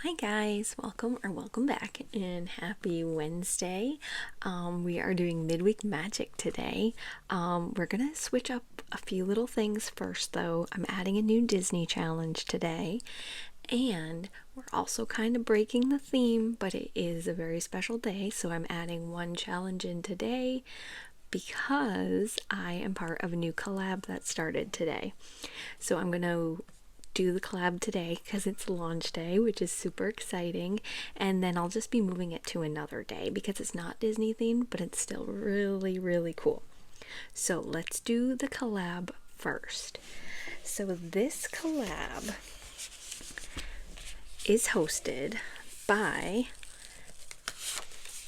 Hi guys, welcome back and happy Wednesday. We are doing Midweek Magic today. We're gonna switch up a few little things first though. I'm adding a new Disney challenge today, and we're also kind of breaking the theme, but it is a very special day, so I'm adding one challenge in today because I am part of a new collab that started today. So I'm gonna do the collab today because it's launch day, which is super exciting, and then I'll just be moving it to another day because it's not Disney themed, but it's still really cool. So let's do the collab first. So this collab is hosted by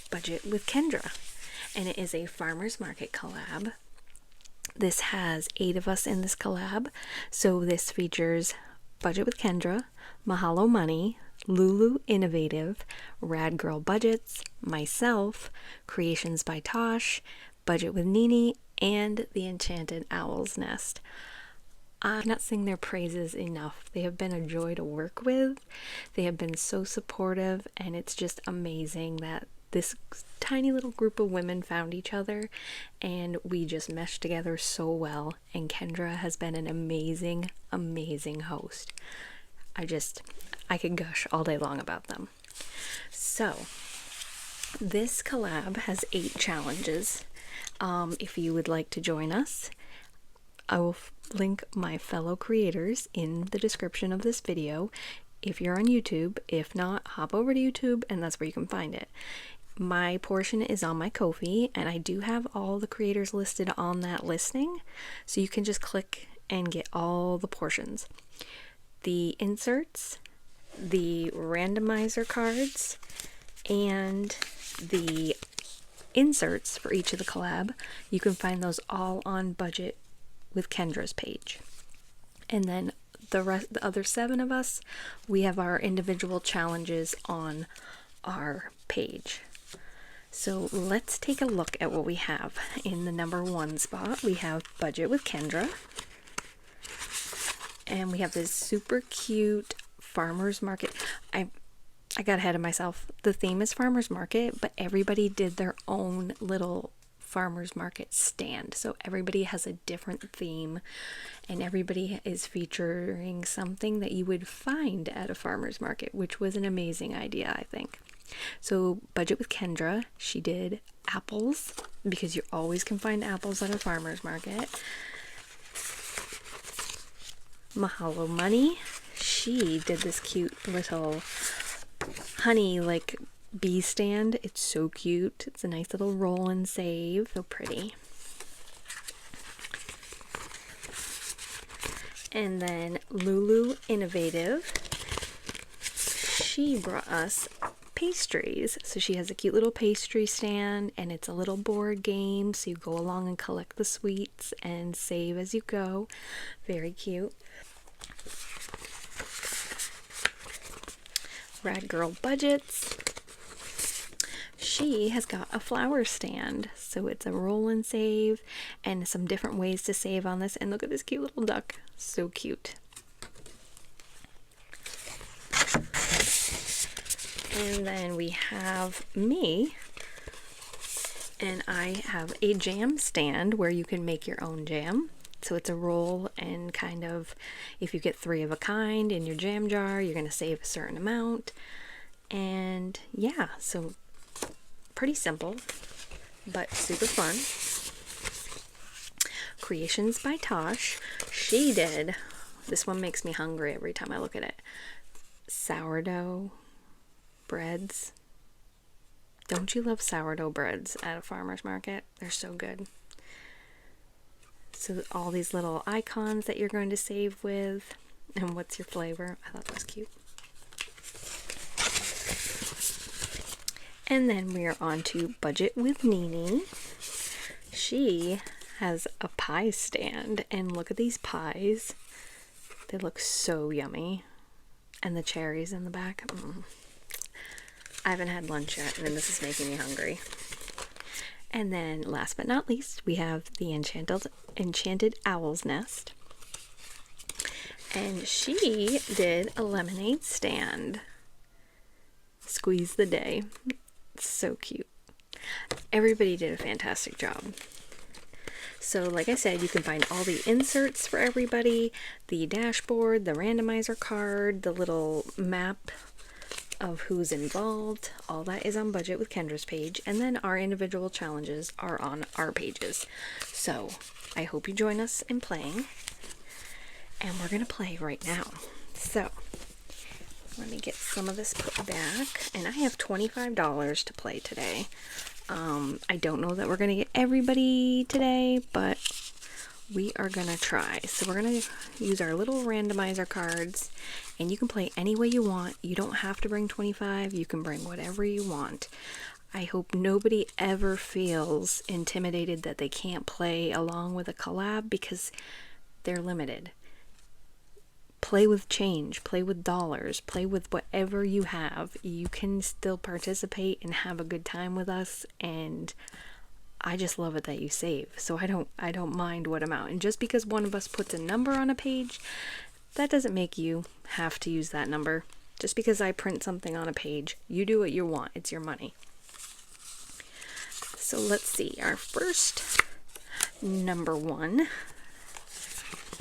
Budget with Kendra, and it is a farmers market collab. This has 8 of us in this collab, so this features Budget with Kendra, Mahalo Money, Lulu Innovative, Rad Girl Budgets, myself, Creations by Tosh, Budget with Nini, and the Enchanted Owl's Nest. I cannot sing their praises enough. They have been a joy to work with. They have been so supportive, and it's just amazing that this tiny little group of women found each other and we just meshed together so well, and Kendra has been an amazing host. I could gush all day long about them. So this collab has 8 challenges. If you would like to join us, I will link my fellow creators in the description of this video if you're on YouTube. If not, hop over to YouTube and that's where you can find it. My portion is on my Ko-fi, and I do have all the creators listed on that listing, so you can just click and get all the portions. The inserts, the randomizer cards, and the inserts for each of the collab, you can find those all on Budget with Kendra's page. And then the other 7 of us, we have our individual challenges on our page. So let's take a look at what we have. In the number 1 spot, we have Budget with Kendra. And we have this super cute farmer's market. I got ahead of myself. The theme is farmer's market, but everybody did their own little farmer's market stand. So everybody has a different theme, and everybody is featuring something that you would find at a farmer's market, which was an amazing idea, I think. So Budget with Kendra, she did apples, because you always can find apples at a farmer's market. Mahalo Money, she did this cute little honey like bee stand. It's so cute. It's a nice little roll and save. So pretty. And then Lulu Innovative, she brought us pastries. So she has a cute little pastry stand, and it's a little board game, so you go along and collect the sweets and save as you go. Very cute. Rad Girl Budgets, she has got a flower stand, so it's a roll and save and some different ways to save on this. And look at this cute little duck, so cute. And then we have me, and I have a jam stand where you can make your own jam. So it's a roll, and kind of, if you get 3 of a kind in your jam jar, you're going to save a certain amount. And yeah, so pretty simple, but super fun. Creations by Tosh, she did, this one makes me hungry every time I look at it, sourdough breads. Don't you love sourdough breads at a farmer's market? They're so good. So all these little icons that you're going to save with, and what's your flavor? I thought that was cute. And then we are on to Budget with Nini. She has a pie stand, and look at these pies. They look so yummy. And the cherries in the back. I haven't had lunch yet, and this is making me hungry. And then last but not least, we have the Enchanted Owl's Nest. And she did a lemonade stand. squeeze the day. It's so cute. Everybody did a fantastic job. So like I said, you can find all the inserts for everybody, the dashboard, the randomizer card, the little map of who's involved. All that is on Budget with Kendra's page, and then our individual challenges are on our pages. So I hope you join us in playing, and we're gonna play right now. So let me get some of this put back, and I have $25 to play today. I don't know that we're gonna get everybody today, but we are gonna try. So we're gonna use our little randomizer cards, and you can play any way you want. You don't have to bring 25, you can bring whatever you want. I hope nobody ever feels intimidated that they can't play along with a collab, because they're limited. Play with change, play with dollars, play with whatever you have. You can still participate and have a good time with us, and I just love it that you save. So I don't mind what amount. And just because one of us puts a number on a page, that doesn't make you have to use that number. Just because I print something on a page, you do what you want. It's your money. So let's see, our first number 1,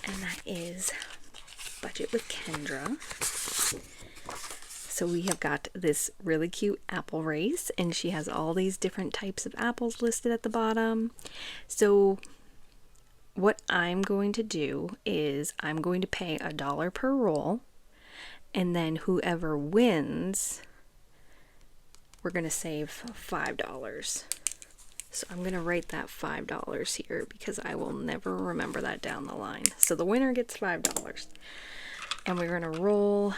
and that is Budget with Kendra. So we have got this really cute apple race, and she has all these different types of apples listed at the bottom. So what I'm going to do is I'm going to pay $1 per roll, and then whoever wins, we're going to save $5. So I'm going to write that $5 here, because I will never remember that down the line. So the winner gets $5. And we're going to roll,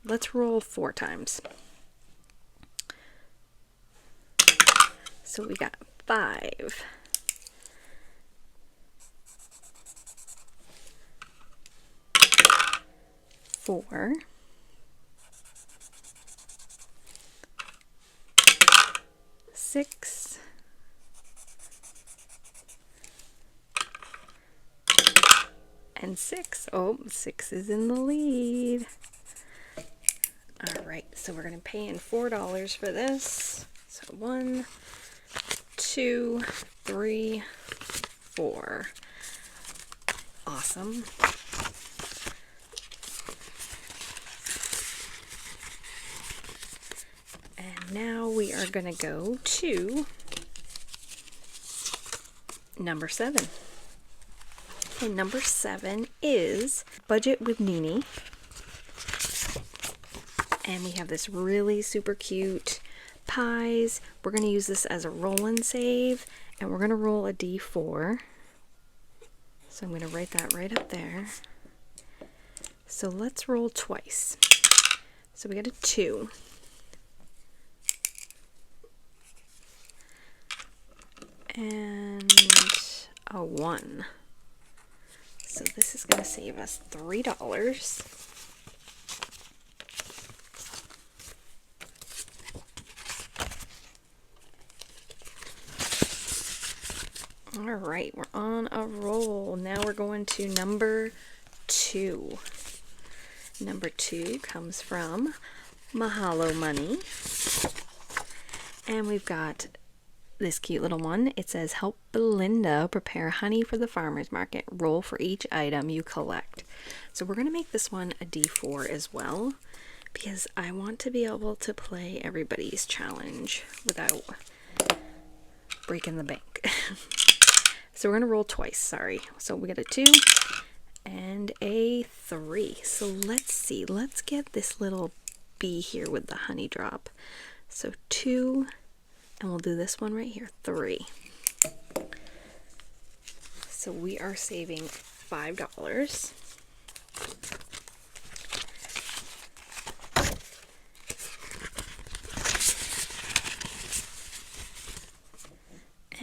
let's roll 4 times. So we got 5. 4. 6. And 6. Oh, 6 is in the lead. All right, so we're going to pay in $4 for this. So 1, 2, 3, 4. Awesome. And now we are going to go to number 7. And number 7 is Budget with Nene. And we have this really super cute pies. We're going to use this as a roll and save, and we're going to roll a D4. So I'm going to write that right up there. So let's roll twice. So we got a 2. And a 1. So this is going to save us $3. All right, we're on a roll. Now we're going to number 2. Number 2 comes from Mahalo Money. And we've got this cute little one. It says, help Belinda prepare honey for the farmer's market. Roll for each item you collect. So we're going to make this one a D4 as well, because I want to be able to play everybody's challenge without breaking the bank. So we're going to roll twice, sorry. So we got a 2 and a 3. So let's see. Let's get this little bee here with the honey drop. So 2, and we'll do this one right here, 3. So we are saving $5.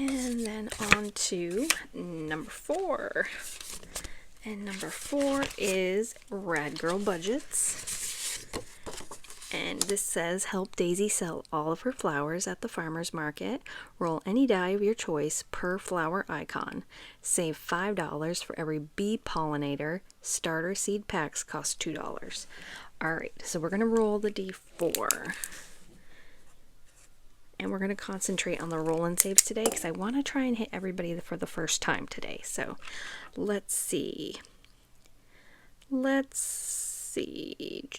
And then on to number 4. And number 4 is Rad Girl Budgets. And this says, help Daisy sell all of her flowers at the farmer's market. Roll any die of your choice per flower icon. Save $5 for every bee pollinator. Starter seed packs cost $2. All right, so we're going to roll the D4. and we're going to concentrate on the roll and saves today because I want to try and hit everybody for the first time today. So let's see. Let's see.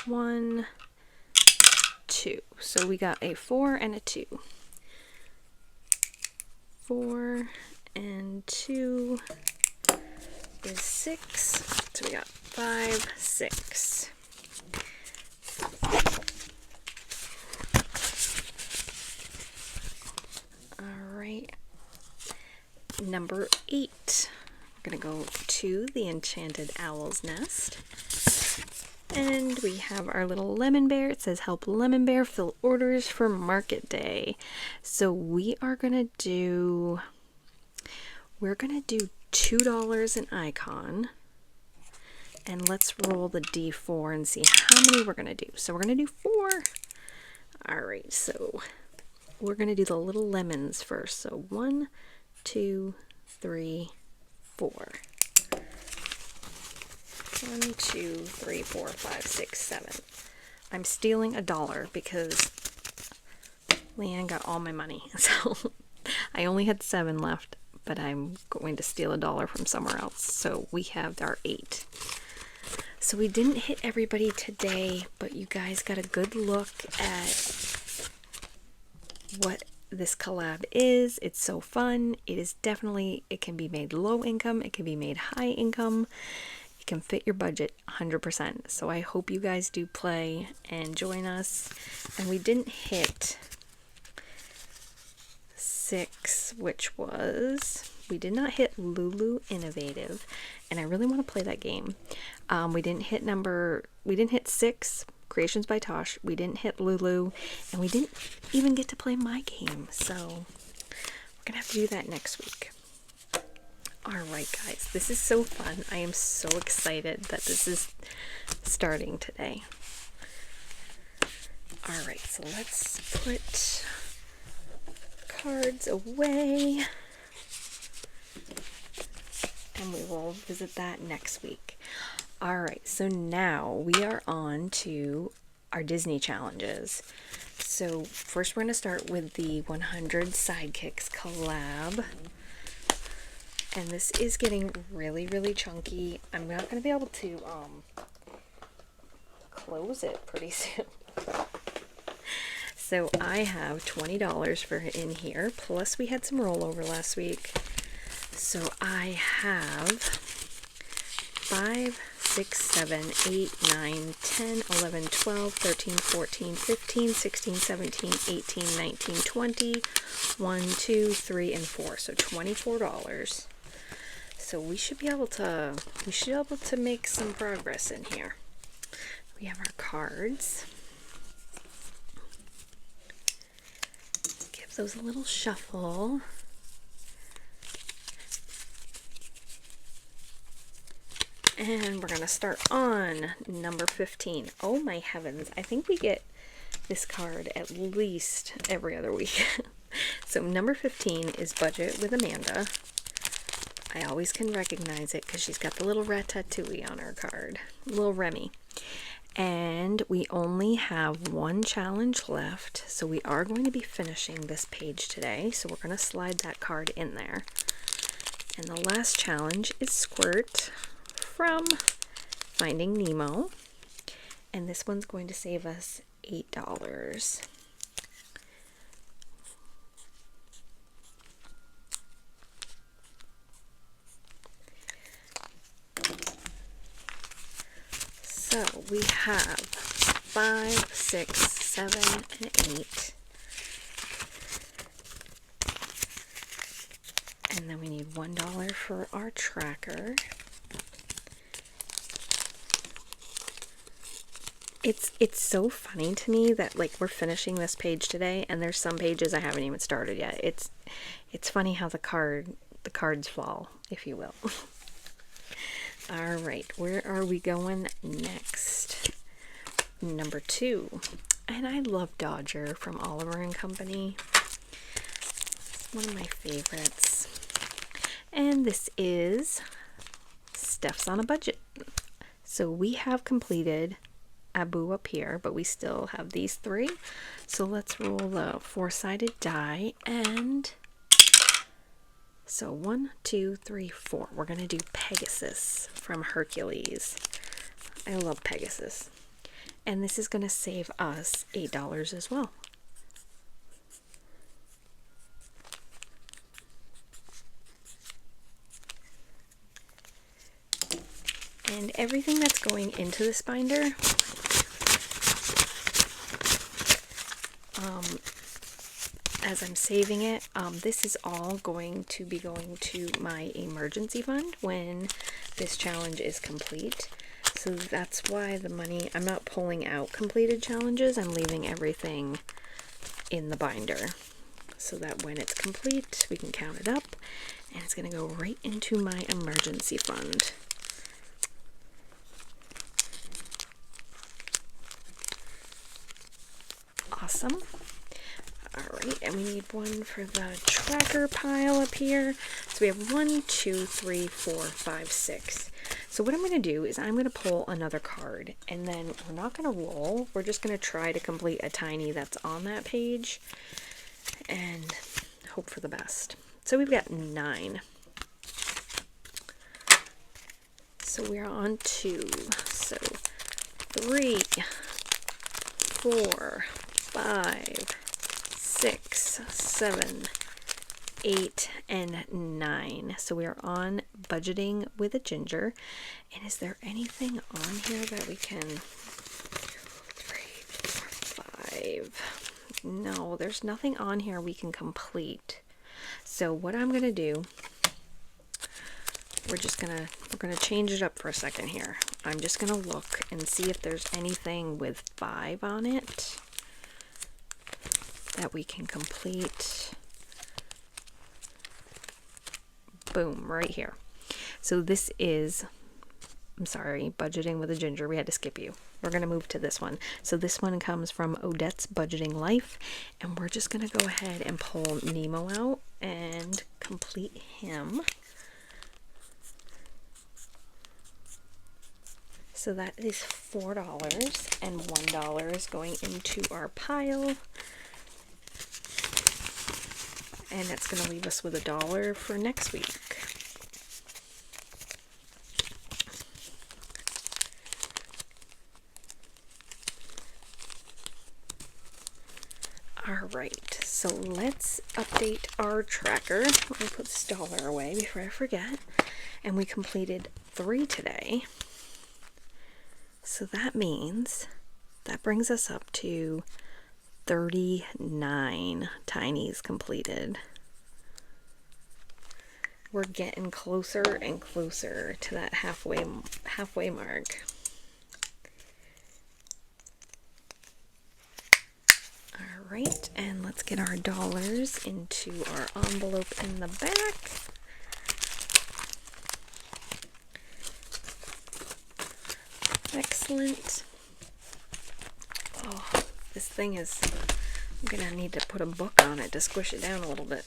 1, 2. So we got a 4 and a 2. 4 and 2 is 6. So we got 5, 6. All right. Number 8. We're going to go to the Enchanted Owl's Nest. And we have our little lemon bear. It says help lemon bear fill orders for market day. So we are going to do, $2 in icon. And let's roll the D4 and see how many we're going to do. So we're going to do 4. All right, so we're going to do the little lemons first. So 1, 2, 3, 4. 1, 2, 3, 4, 5, 6, 7. I'm stealing $1 because Leanne got all my money. So I only had 7 left, but I'm going to steal $1 from somewhere else. So we have our 8. So we didn't hit everybody today, but you guys got a good look at what this collab is. It's so fun. It is definitely, it can be made low income. It can be made high income. It can fit your budget 100%. So I hope you guys do play and join us. And we didn't hit 6, which was, we did not hit Lulu Innovative, and I really want to play that game. We didn't hit 6, Creations by Tosh. We didn't hit Lulu, and we didn't even get to play my game. So we're gonna have to do that next week. All right, guys, this is so fun. I am so excited that this is starting today. All right, so let's put cards away, and we will visit that next week. All right, so now we are on to our Disney challenges. So first we're going to start with the 100 Sidekicks collab. And this is getting really, really chunky. I'm not going to be able to close it pretty soon. So I have $20 for in here, plus we had some rollover last week. So I have 5, 6, 7, 8, 9, 10, 11, 12, 13, 14, 15, 16, 17, 18, 19, 20, 1, 2, 3, and 4. So $24. So we should be able to make some progress in here. We have our cards. Give those a little shuffle. And we're going to start on number 15. Oh my heavens. I think we get this card at least every other week. So number 15 is Budget with Amanda. I always can recognize it because she's got the little ratatouille on her card. Little Remy. And we only have one challenge left. So we are going to be finishing this page today. So we're going to slide that card in there. And the last challenge is Squirt from Finding Nemo, and this one's going to save us $8. So we have 5, 6, 7, and 8. And then we need $1 for our tracker. It's so funny to me that like we're finishing this page today and there's some pages I haven't even started yet. It's funny how the cards fall, if you will. All right, where are we going next? Number 2. And I love Dodger from Oliver and Company. It's one of my favorites. And this is Steph's on a Budget. So we have completed Abu up here, but we still have these 3. So let's roll the 4-sided die, and so 1, 2, 3, 4. We're going to do Pegasus from Hercules. I love Pegasus. And this is going to save us $8 as well. And everything that's going into this binder, as I'm saving it, this is all going to be going to my emergency fund when this challenge is complete. So that's why the money, I'm not pulling out completed challenges, I'm leaving everything in the binder so that when it's complete, we can count it up, and it's going to go right into my emergency fund. Awesome. Alright, and we need one for the tracker pile up here. So we have 1, 2, 3, 4, 5, 6. So what I'm going to do is I'm going to pull another card, and then we're not going to roll. We're just going to try to complete a tiny that's on that page and hope for the best. So we've got 9. So we're on 2. So 3, 4, 5, 6, 7, 8, and 9. So we are on budgeting with a ginger. And is there anything on here that we can... 3, 4, 5. No, there's nothing on here we can complete. So what I'm going to do, we're going to change it up for a second here. I'm just going to look and see if there's anything with 5 on it that we can complete. Boom, right here. So this is, I'm sorry, budgeting with a ginger. We had to skip you. We're going to move to this one. So this one comes from Odette's Budgeting Life, and we're just going to go ahead and pull Nemo out and complete him. So that is $4, and $1 is going into our pile. And that's going to leave us with $1 for next week. Alright, so let's update our tracker. Let me put this dollar away before I forget. And we completed 3 today. So that means that brings us up to 39 tinies completed. We're getting closer and closer to that halfway mark. All right, and let's get our dollars into our envelope in the back. Excellent. Oh, this thing is, I'm gonna need to put a book on it to squish it down a little bit.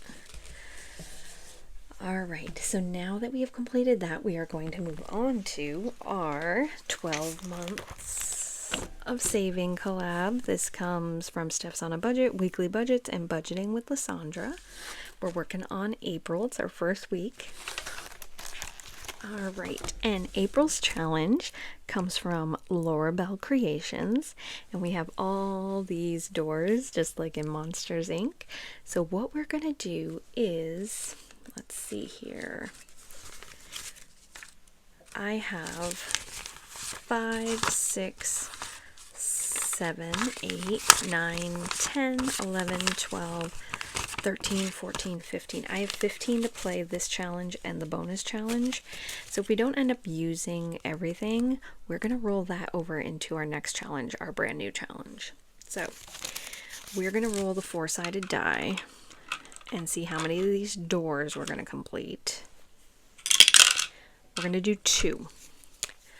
Alright, so now that we have completed that, we are going to move on to our 12 months of saving collab. This comes from Steph's on a Budget, Weekly Budgets, and Budgeting with Lysandra. We're working on April. It's our first week. Alright, and April's challenge comes from Laura Bell Creations, and we have all these doors just like in Monsters Inc. So what we're going to do is, let's see here, I have 5, 6, 7, 8, 9, 10, 11, 12, 13, 14, 15. I have 15 to play this challenge and the bonus challenge. So if we don't end up using everything, we're going to roll that over into our next challenge, our brand new challenge. So we're going to roll the 4-sided die and see how many of these doors we're going to complete. We're going to do 2.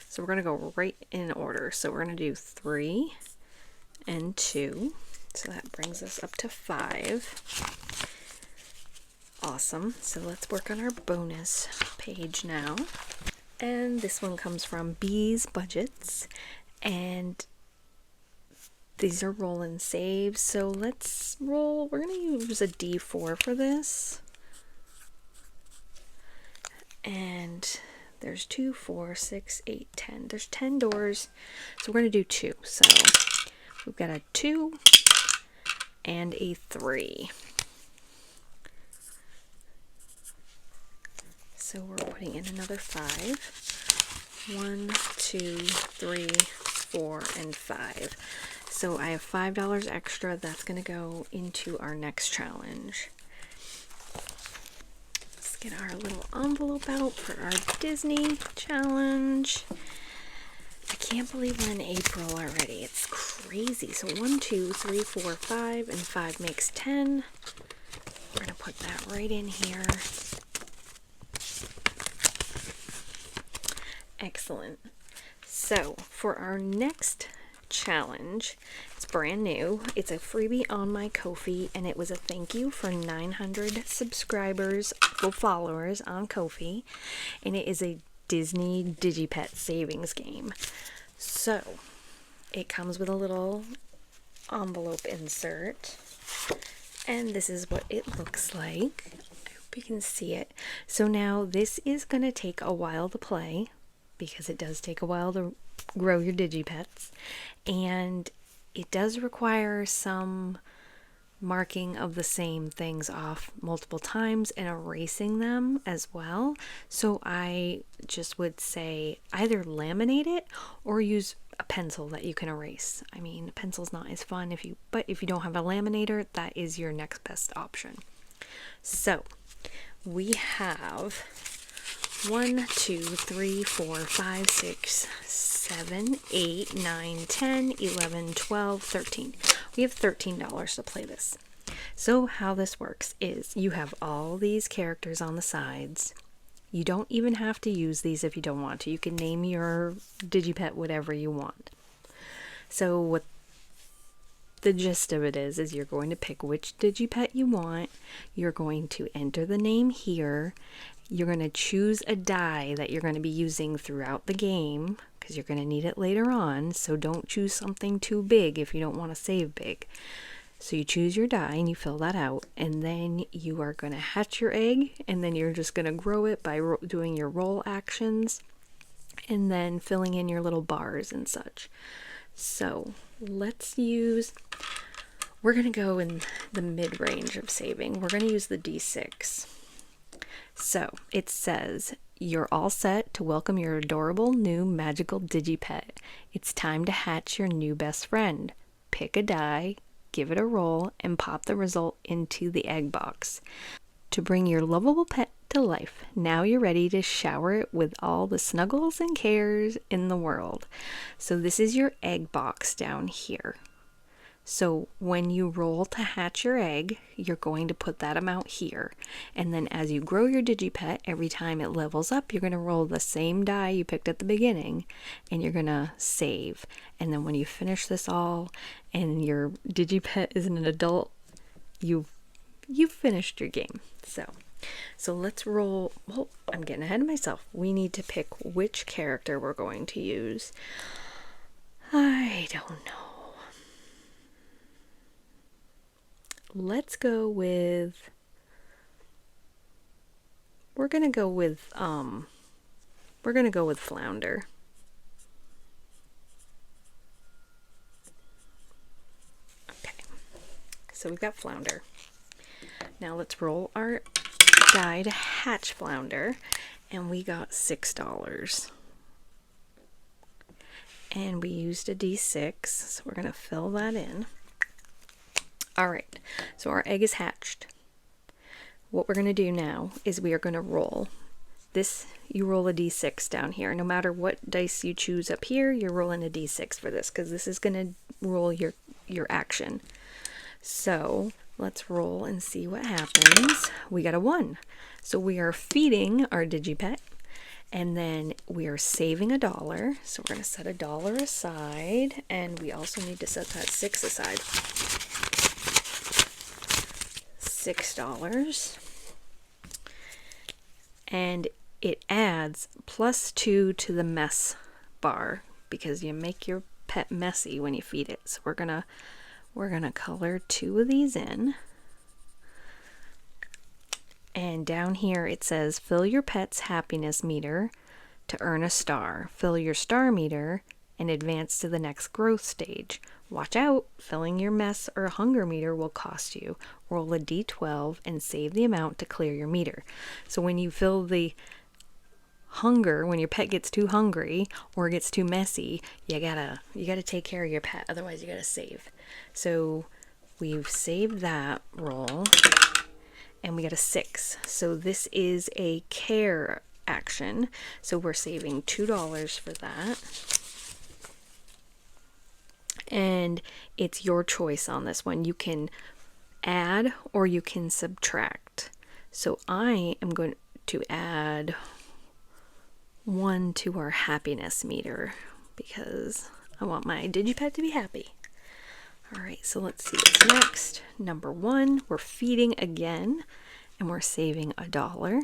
So we're going to go right in order. So we're going to do 3 and 2. So that brings us up to 5. Awesome. So let's work on our bonus page now. And this one comes from Bee's Budgets. And These are roll and save, so let's roll. We're going to use a D4 for this. And there's 2, 4, 6, 8, 10. There's 10 doors, so we're going to do 2. So we've got a 2 and a 3. So we're putting in another 5. 1, 2, 3, 4, and 5. So I have $5 extra. That's going to go into our next challenge. Let's get our little envelope out for our Disney challenge. I can't believe we're in April already. It's crazy. So 1, 2, 3, 4, 5, and 5 makes 10. We're going to put that right in here. Excellent. So for our next challenge, it's brand new. It's a freebie on my Ko-fi, and it was a thank you for 900 subscribers, followers on Ko-fi, and it is a Disney Digipet savings game. So it comes with a little envelope insert, and this is what it looks like. I hope you can see it. So now this is going to take a while to play, because it does take a while to grow your digipets, and it does require some marking of the same things off multiple times and erasing them as well. So I just would say either laminate it or use a pencil that you can erase. I mean, a pencil's not as fun but if you don't have a laminator, that is your next best option. So we have 1, 2, 3, 4, 5, 6, 7, 8, 9, 10, 11, 12, 13. We have $13 to play this. So how this works is you have all these characters on the sides. You don't even have to use these if you don't want to. You can name your digipet whatever you want. So what the gist of it is you're going to pick which digipet you want. You're going to enter the name here. You're going to choose a die that you're going to be using throughout the game, because you're going to need it later on. So don't choose something too big if you don't want to save big. So you choose your die and you fill that out, and then you are going to hatch your egg, and then you're just going to grow it by doing your roll actions and then filling in your little bars and such. So we're going to go in the mid-range of saving. We're going to use the D6. So it says, you're all set to welcome your adorable new magical digipet. It's time to hatch your new best friend. Pick a die, give it a roll, and pop the result into the egg box. To bring your lovable pet to life, now you're ready to shower it with all the snuggles and cares in the world. So this is your egg box down here. So when you roll to hatch your egg, you're going to put that amount here. And then as you grow your digipet, every time it levels up, you're going to roll the same die you picked at the beginning, and you're going to save. And then when you finish this all and your digipet is an adult, you've finished your game. So let's roll. Well, I'm getting ahead of myself. We need to pick which character we're going to use. I don't know. Let's go with, we're going to go with Flounder. Okay. So we've got Flounder. Now let's roll our die to hatch Flounder, and we got $6. And we used a D6, so we're going to fill that in. Alright, so our egg is hatched. What we're going to do now is we are going to roll. This, you roll a D6 down here. No matter what dice you choose up here, you're rolling a D6 for this, because this is going to roll your action. So let's roll and see what happens. We got a 1. So we are feeding our digipet, and then we are saving $1. So we're going to set $1 aside, and we also need to set that 6 aside. $6, and it adds +2 to the mess bar, because you make your pet messy when you feed it. So we're gonna color 2 of these in. And down here it says, fill your pet's happiness meter to earn a star. Fill your star meter and advance to the next growth stage. Watch out, filling your mess or hunger meter will cost you. Roll a d12 and save the amount to clear your meter. So when you fill the hunger, when your pet gets too hungry or gets too messy, you gotta take care of your pet, otherwise you gotta save. So we've saved that roll and we got a 6. So this is a care action, so we're saving $2 for that. And it's your choice on this one. You can add or you can subtract. So I am going to add 1 to our happiness meter because I want my digipet to be happy. All right, so let's see what's next. Number 1, we're feeding again and we're saving $1.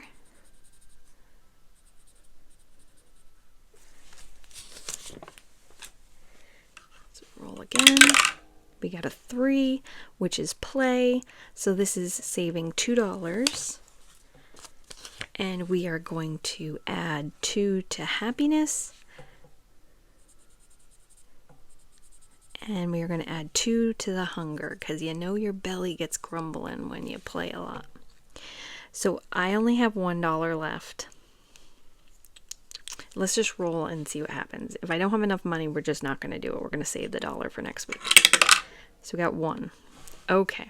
Roll again. We got a 3, which is play. So this is saving $2. And we are going to add 2 to happiness. And we are going to add 2 to the hunger because you know your belly gets grumbling when you play a lot. So I only have $1 left. Let's just roll and see what happens. If I don't have enough money, we're just not going to do it. We're going to save the $1 for next week. So we got 1. Okay.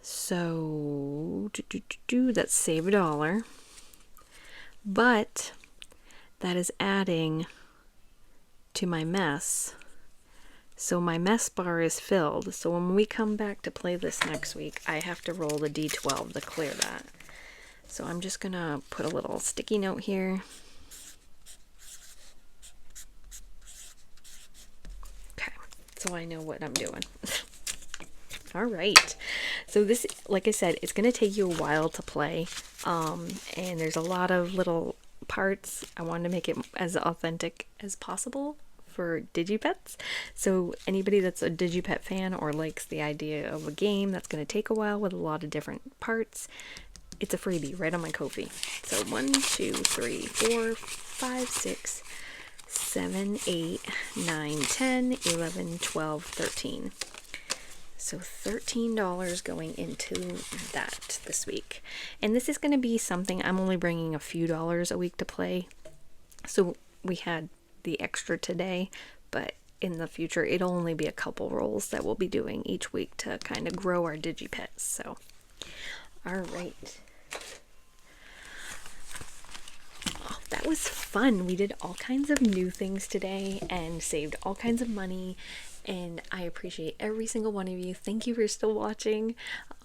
So that's save $1. But that is adding to my mess. So my mess bar is filled. So when we come back to play this next week, I have to roll the d12 to clear that. So I'm just gonna put a little sticky note here. Okay, so I know what I'm doing. All right, so this, like I said, it's gonna take you a while to play, and there's a lot of little parts. I wanted to make it as authentic as possible for digipets. So anybody that's a digipet fan or likes the idea of a game that's going to take a while with a lot of different parts, it's a freebie right on my Ko-fi. So 1, 2, 3, 4, 5, 6, 7, 8, 9, 10, 11, 12, 13. So $13 going into that this week. And this is going to be something, I'm only bringing a few dollars a week to play. So we had the extra today, but in the future it'll only be a couple rolls that we'll be doing each week to kind of grow our digipets. So all right, oh, that was fun. We did all kinds of new things today and saved all kinds of money, and I appreciate every single one of you. Thank you for still watching.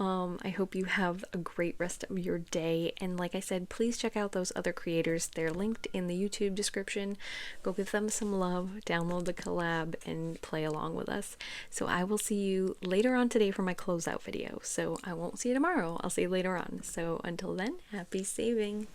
I hope you have a great rest of your day, and like I said, please check out those other creators. They're linked in the YouTube description. Go give them some love, download the collab, and play along with us. So I will see you later on today for my closeout video. So I won't see you tomorrow. I'll see you later on. So until then, happy saving.